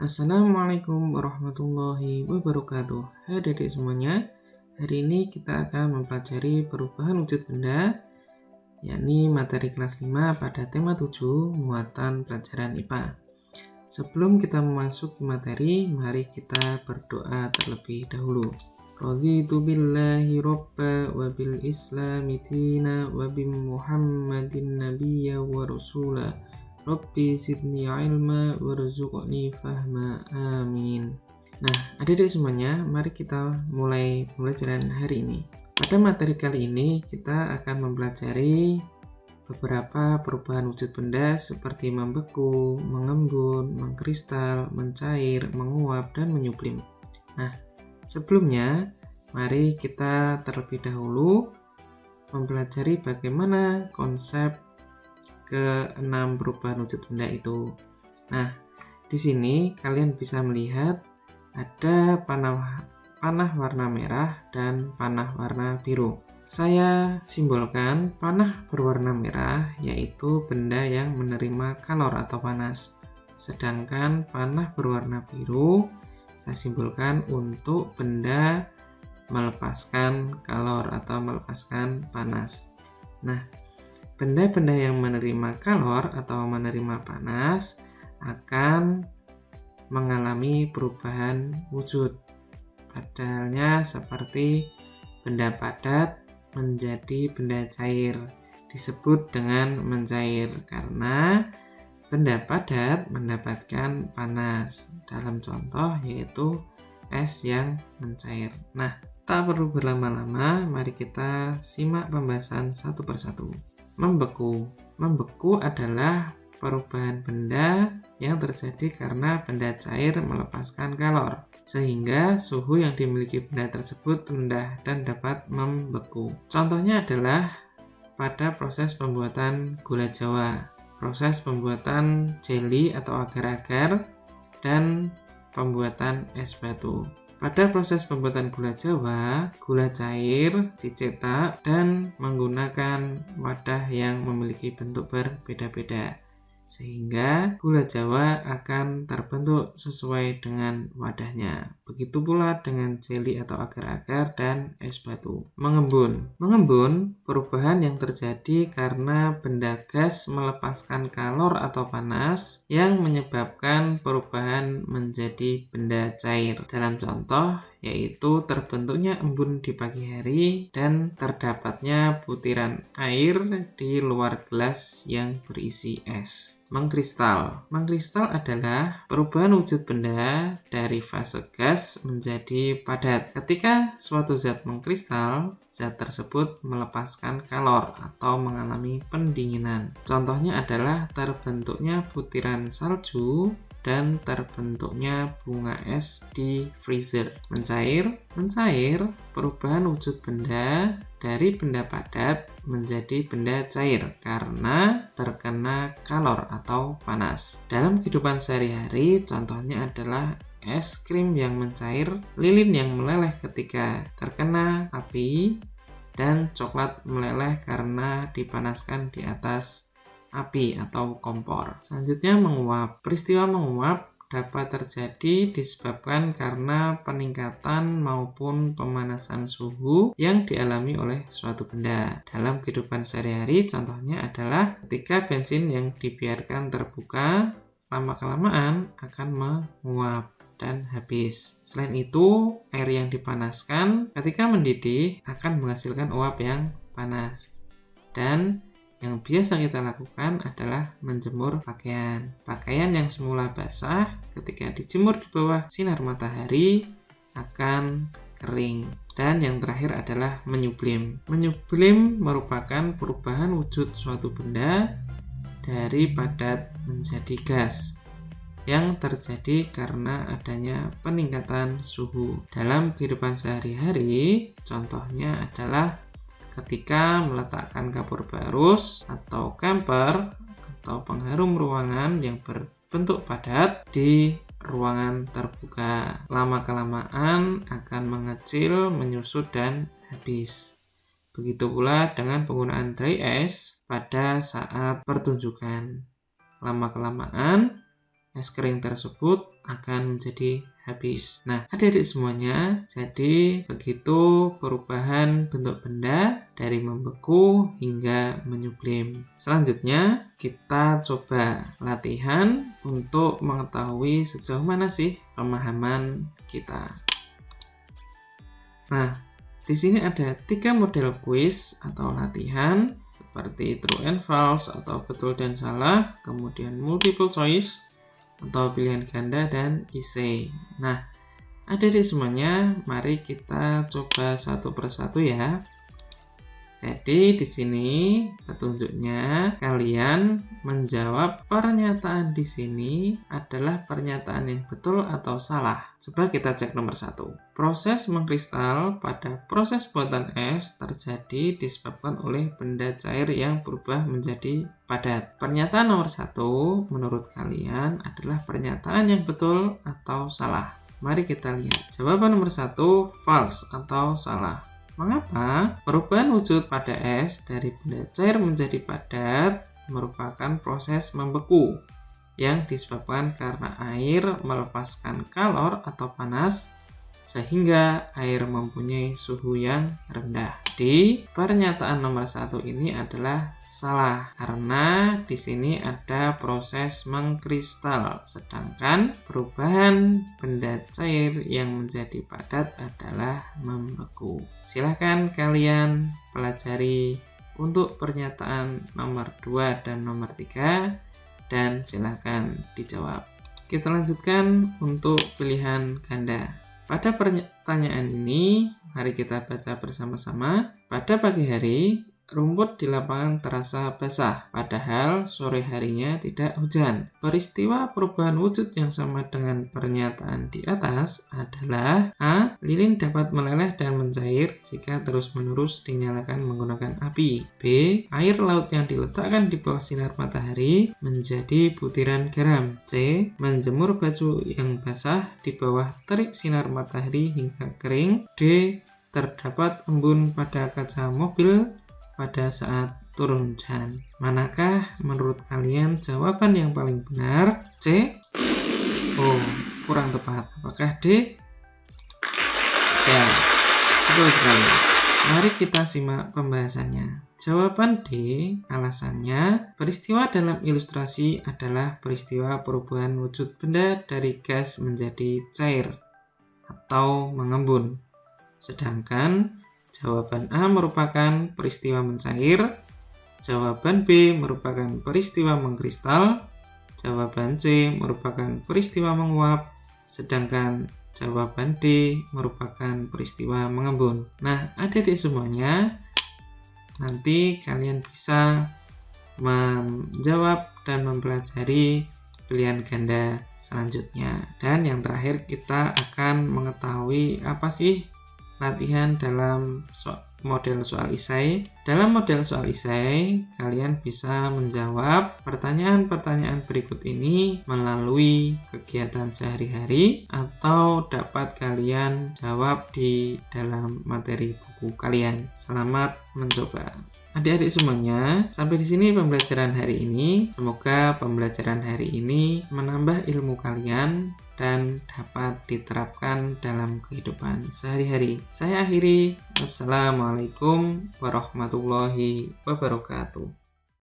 Assalamualaikum warahmatullahi wabarakatuh. Hai adik-adik semuanya, hari ini kita akan mempelajari perubahan wujud benda, yakni materi kelas 5 pada tema 7, muatan pelajaran IPA. Sebelum kita memasuki materi, mari kita berdoa terlebih dahulu. Raditu billahi robba wa bil islami dina wa bi muhammadin nabiyya wa rasula. Rabbi zidni ilma warzuqni fahma, amin. Nah, adik-adik semuanya, mari kita mulai pembelajaran hari ini. Pada materi kali ini kita akan mempelajari beberapa perubahan wujud benda seperti membeku, mengembun, mengkristal, mencair, menguap, dan menyublim. Nah, sebelumnya mari kita terlebih dahulu mempelajari bagaimana konsep ke-6 perubahan wujud benda itu. Nah, di sini kalian bisa melihat ada panah warna merah dan panah warna biru. Saya simbolkan panah berwarna merah yaitu benda yang menerima kalor atau panas. Sedangkan panah berwarna biru saya simbolkan untuk benda melepaskan kalor atau melepaskan panas. Nah, benda-benda yang menerima kalor atau menerima panas akan mengalami perubahan wujud. Padahal seperti benda padat menjadi benda cair, disebut dengan mencair karena benda padat mendapatkan panas. Dalam contoh yaitu es yang mencair. Nah, tak perlu berlama-lama, mari kita simak pembahasan satu persatu. Membeku. Membeku adalah perubahan benda yang terjadi karena benda cair melepaskan kalor, sehingga suhu yang dimiliki benda tersebut rendah dan dapat membeku. Contohnya adalah pada proses pembuatan gula Jawa, proses pembuatan jeli atau agar-agar, dan pembuatan es batu. Pada proses pembuatan gula Jawa, gula cair dicetak dan menggunakan wadah yang memiliki bentuk berbeda-beda, sehingga gula Jawa akan terbentuk sesuai dengan wadahnya. Begitu pula dengan jeli atau agar-agar dan es batu. Mengembun. Mengembun perubahan yang terjadi karena benda gas melepaskan kalor atau panas yang menyebabkan perubahan menjadi benda cair. Dalam contoh yaitu terbentuknya embun di pagi hari dan terdapatnya butiran air di luar gelas yang berisi es. Mengkristal. Mengkristal adalah perubahan wujud benda dari fase gas menjadi padat. Ketika suatu zat mengkristal, zat tersebut melepaskan kalor atau mengalami pendinginan. Contohnya adalah terbentuknya butiran salju dan terbentuknya bunga es di freezer. Mencair. Mencair perubahan wujud benda dari benda padat menjadi benda cair karena terkena kalor atau panas. Dalam kehidupan sehari-hari, contohnya adalah es krim yang mencair, lilin yang meleleh ketika terkena api, dan coklat meleleh karena dipanaskan di atas api atau kompor. Selanjutnya menguap. Peristiwa menguap dapat terjadi disebabkan karena peningkatan maupun pemanasan suhu yang dialami oleh suatu benda. Dalam kehidupan sehari-hari contohnya adalah ketika bensin yang dibiarkan terbuka lama-kelamaan akan menguap dan habis. Selain itu, air yang dipanaskan ketika mendidih akan menghasilkan uap yang panas. Dan yang biasa kita lakukan adalah menjemur pakaian. Pakaian yang semula basah ketika dijemur di bawah sinar matahari akan kering. Dan yang terakhir adalah menyublim. Menyublim merupakan perubahan wujud suatu benda dari padat menjadi gas yang terjadi karena adanya peningkatan suhu. Dalam kehidupan sehari-hari, contohnya adalah ketika meletakkan kapur barus atau camper atau pengharum ruangan yang berbentuk padat di ruangan terbuka. Lama-kelamaan akan mengecil, menyusut, dan habis. Begitu pula dengan penggunaan dry ice pada saat pertunjukan. Lama-kelamaan es krim tersebut akan menjadi habis. Nah, adik-adik semuanya, jadi begitu perubahan bentuk benda dari membeku hingga menyublim. Selanjutnya, kita coba latihan untuk mengetahui sejauh mana sih pemahaman kita. Nah, di sini ada 3 model kuis atau latihan seperti true and false atau betul dan salah, kemudian multiple choice atau pilihan ganda, dan essay. Nah, adik-adik semuanya, mari kita coba satu persatu ya. Jadi di sini petunjuknya kalian menjawab pernyataan di sini adalah pernyataan yang betul atau salah. Coba kita cek nomor 1. Proses mengkristal pada proses buatan es terjadi disebabkan oleh benda cair yang berubah menjadi padat. Pernyataan nomor 1 menurut kalian adalah pernyataan yang betul atau salah? Mari kita lihat. Jawaban nomor 1 false atau salah. Mengapa? Perubahan wujud pada es dari benda cair menjadi padat merupakan proses membeku yang disebabkan karena air melepaskan kalor atau panas sehingga air mempunyai suhu yang rendah. Di pernyataan nomor 1 ini adalah salah karena di sini ada proses mengkristal, sedangkan perubahan benda cair yang menjadi padat adalah membeku. Silahkan kalian pelajari untuk pernyataan nomor 2 dan nomor 3 dan silahkan dijawab. Kita lanjutkan untuk pilihan ganda. Pada pertanyaan ini, mari kita baca bersama-sama. Pada pagi hari, rumput di lapangan terasa basah, padahal sore harinya tidak hujan. Peristiwa perubahan wujud yang sama dengan pernyataan di atas adalah A. Lilin dapat meleleh dan mencair jika terus-menerus dinyalakan menggunakan api. B. Air laut yang diletakkan di bawah sinar matahari menjadi butiran garam. C. Menjemur baju yang basah di bawah terik sinar matahari hingga kering. D. Terdapat embun pada kaca mobil pada saat turun hujan. Manakah menurut kalian jawaban yang paling benar? C. Oh, kurang tepat. Apakah D? Ya, betul sekali. Mari kita simak pembahasannya. Jawaban D, alasannya peristiwa dalam ilustrasi adalah peristiwa perubahan wujud benda dari gas menjadi cair atau mengembun. Sedangkan jawaban A merupakan peristiwa mencair, jawaban B merupakan peristiwa mengkristal, jawaban C merupakan peristiwa menguap, sedangkan jawaban D merupakan peristiwa mengembun. Nah, adik-adik semuanya, nanti kalian bisa menjawab dan mempelajari pilihan ganda selanjutnya. Dan yang terakhir kita akan mengetahui apa sih latihan dalam model soal esai. Dalam model soal esai, kalian bisa menjawab pertanyaan-pertanyaan berikut ini melalui kegiatan sehari-hari atau dapat kalian jawab di dalam materi buku kalian. Selamat mencoba. Adik-adik semuanya, sampai di sini pembelajaran hari ini. Semoga pembelajaran hari ini menambah ilmu kalian dan dapat diterapkan dalam kehidupan sehari-hari. Saya akhiri. Wassalamualaikum warahmatullahi wabarakatuh.